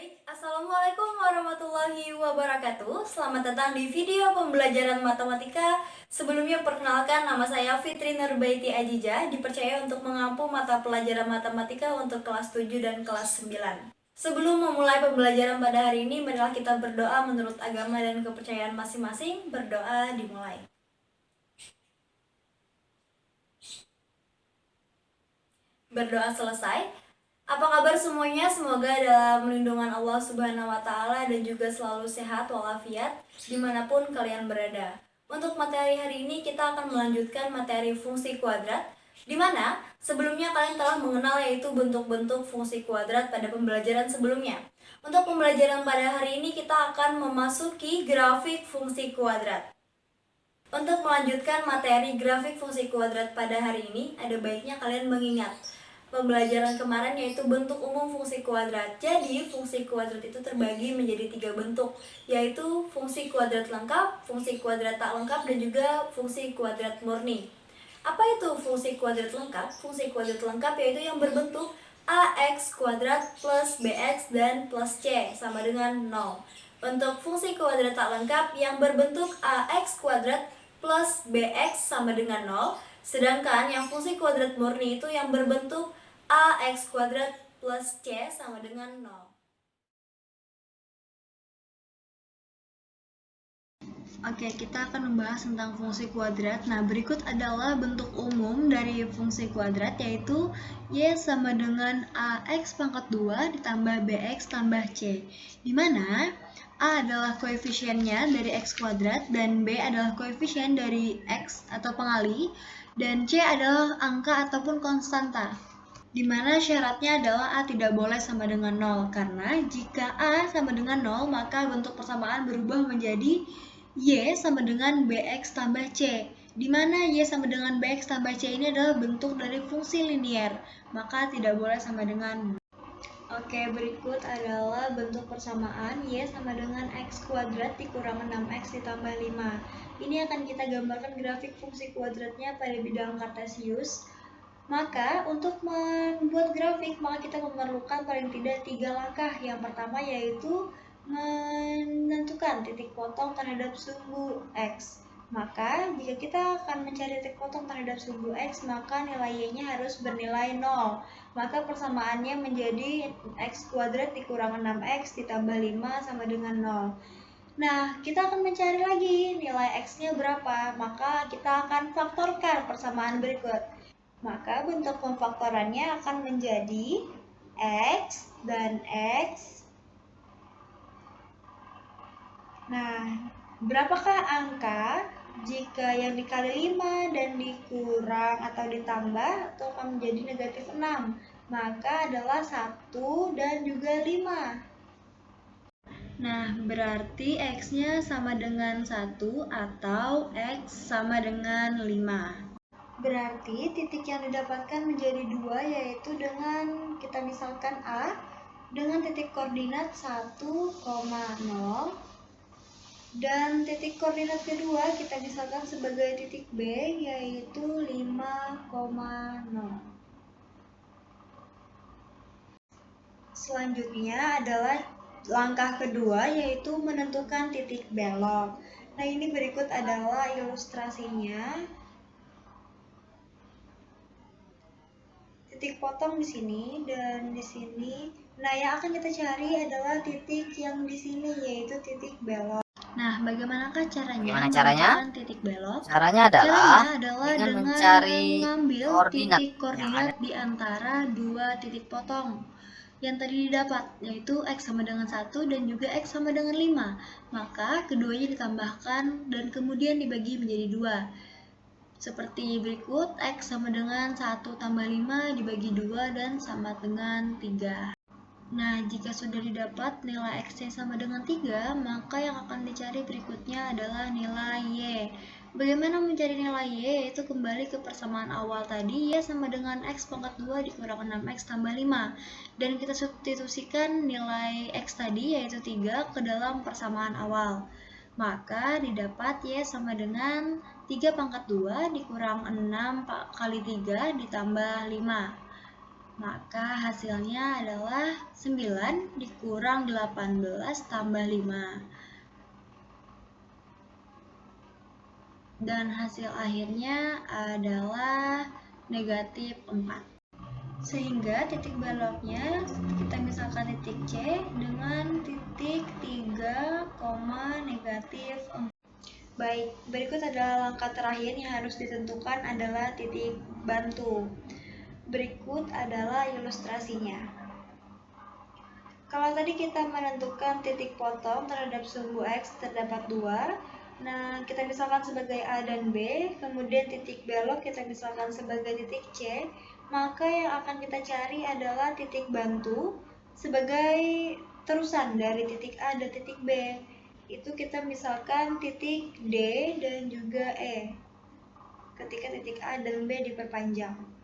Baik, Assalamualaikum warahmatullahi wabarakatuh. Selamat datang di video pembelajaran matematika. Sebelumnya perkenalkan, nama saya Fitri Nurbaiti Ajijah, dipercaya untuk mengampu mata pelajaran matematika untuk kelas 7 dan kelas 9. Sebelum memulai pembelajaran pada hari ini, marilah kita berdoa menurut agama dan kepercayaan masing-masing. Berdoa dimulai. Berdoa selesai. Apa kabar semuanya? Semoga dalam lindungan Allah Subhanahu wa Ta'ala dan juga selalu sehat walafiat dimanapun kalian berada. Untuk materi hari ini kita akan melanjutkan materi fungsi kuadrat, di mana sebelumnya kalian telah mengenal yaitu bentuk-bentuk fungsi kuadrat pada pembelajaran sebelumnya. Untuk pembelajaran pada hari ini kita akan memasuki grafik fungsi kuadrat. Untuk melanjutkan materi grafik fungsi kuadrat pada hari ini, ada baiknya kalian mengingat pembelajaran kemarin yaitu bentuk umum fungsi kuadrat. Jadi fungsi kuadrat itu terbagi menjadi 3 bentuk, yaitu fungsi kuadrat lengkap, fungsi kuadrat tak lengkap, dan juga fungsi kuadrat murni. Apa itu fungsi kuadrat lengkap? Fungsi kuadrat lengkap yaitu yang berbentuk ax kuadrat plus bx dan plus c sama dengan 0. Untuk fungsi kuadrat tak lengkap yang berbentuk ax kuadrat plus bx sama dengan 0, sedangkan yang fungsi kuadrat murni itu yang berbentuk ax kuadrat plus c sama dengan 0. Oke, kita akan membahas tentang fungsi kuadrat. Nah, berikut adalah bentuk umum dari fungsi kuadrat, yaitu y sama dengan ax pangkat 2 ditambah bx tambah c, di mana a adalah koefisiennya dari x kuadrat dan b adalah koefisien dari x atau pengali, dan c adalah angka ataupun konstanta. Di mana syaratnya adalah A tidak boleh sama dengan 0, karena jika A sama dengan 0, maka bentuk persamaan berubah menjadi Y sama dengan BX tambah C, di mana Y sama dengan BX tambah C ini adalah bentuk dari fungsi linier, maka tidak boleh sama dengan 0. Oke, berikut adalah bentuk persamaan Y sama dengan X kuadrat dikurang 6X ditambah 5. Ini akan kita gambarkan grafik fungsi kuadratnya pada bidang kartesius. Maka untuk membuat grafik, maka kita memerlukan paling tidak 3 langkah. Yang pertama yaitu menentukan titik potong terhadap sumbu X. Maka jika kita akan mencari titik potong terhadap sumbu X, maka nilai Y-nya harus bernilai 0. Maka persamaannya menjadi X kuadrat dikurang 6X ditambah 5 sama dengan 0. Nah, kita akan mencari lagi nilai X-nya berapa. Maka kita akan faktorkan persamaan berikut. Maka bentuk pemfaktorannya akan menjadi X dan X. Nah, berapakah angka jika yang dikali 5 dan dikurang atau ditambah itu akan menjadi negatif 6? Maka adalah 1 dan juga 5. Nah, berarti X-nya sama dengan 1 atau X sama dengan 5. Berarti titik yang didapatkan menjadi 2, yaitu dengan kita misalkan A dengan titik koordinat 1,0 dan titik koordinat kedua kita misalkan sebagai titik B yaitu 5,0. Selanjutnya adalah langkah kedua yaitu menentukan titik belok. Nah, ini berikut adalah ilustrasinya. Titik potong di sini dan di sini. Nah, yang akan kita cari adalah titik yang di sini, yaitu titik belok. Nah, bagaimanakah caranya? Gimana caranya? Titik belok? Caranya adalah dengan mencari mengambil koordinat titik koordinat di antara dua titik potong yang tadi didapat, yaitu X sama dengan 1 dan juga X sama dengan 5. Maka keduanya ditambahkan dan kemudian dibagi menjadi 2. Seperti berikut, X sama dengan 1 tambah 5 dibagi 2 dan sama dengan 3. Nah, jika sudah didapat nilai X-nya sama dengan 3, maka yang akan dicari berikutnya adalah nilai Y. Bagaimana mencari nilai Y? Yaitu kembali ke persamaan awal tadi, Y sama dengan X pangkat 2 dikurang 6X tambah 5. Dan kita substitusikan nilai X tadi, yaitu 3, ke dalam persamaan awal. Maka didapat Y sama dengan 3 pangkat 2 dikurang 6 kali 3 ditambah 5. Maka hasilnya adalah 9 dikurang 18 tambah 5. Dan hasil akhirnya adalah negatif 4. Sehingga titik beloknya kita misalkan titik C dengan titik 3, negatif 4. Baik, berikut adalah langkah terakhir yang harus ditentukan adalah titik bantu. Berikut adalah ilustrasinya. Kalau tadi kita menentukan titik potong terhadap sumbu X terdapat 2, nah kita misalkan sebagai A dan B, kemudian titik belok kita misalkan sebagai titik C, maka yang akan kita cari adalah titik bantu sebagai terusan dari titik A dan titik B. Itu kita misalkan titik D dan juga E ketika titik A dan B diperpanjang.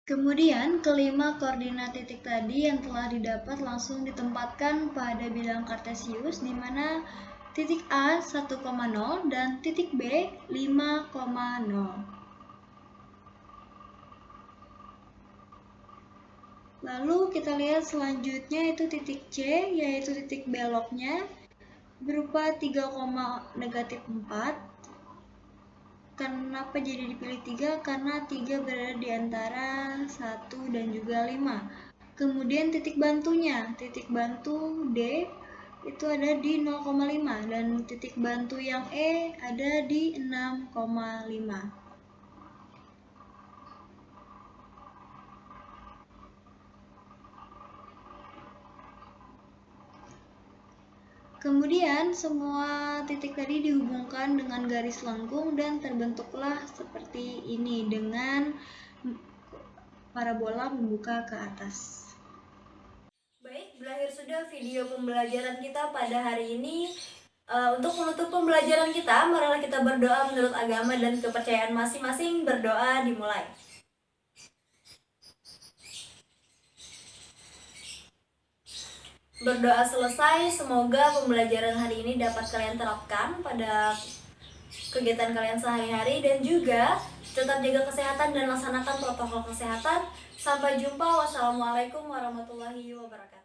Kemudian, kelima koordinat titik tadi yang telah didapat langsung ditempatkan pada bidang kartesius di mana titik A 1,0 dan titik B 5,0. Lalu kita lihat selanjutnya itu titik C, yaitu titik beloknya berupa 3, negatif 4. Kenapa jadi dipilih 3? Karena 3 berada di antara 1 dan juga 5. Kemudian titik bantunya, titik bantu D itu ada di 0,5 dan titik bantu yang E ada di 6,5. Kemudian semua titik tadi dihubungkan dengan garis lengkung dan terbentuklah seperti ini dengan parabola membuka ke atas. Baik, berakhir sudah video pembelajaran kita pada hari ini. Untuk menutup pembelajaran kita, marilah kita berdoa menurut agama dan kepercayaan masing-masing. Berdoa dimulai. Berdoa selesai, semoga pembelajaran hari ini dapat kalian terapkan pada kegiatan kalian sehari-hari, dan juga tetap jaga kesehatan dan laksanakan protokol kesehatan. Sampai jumpa. Wassalamualaikum warahmatullahi wabarakatuh.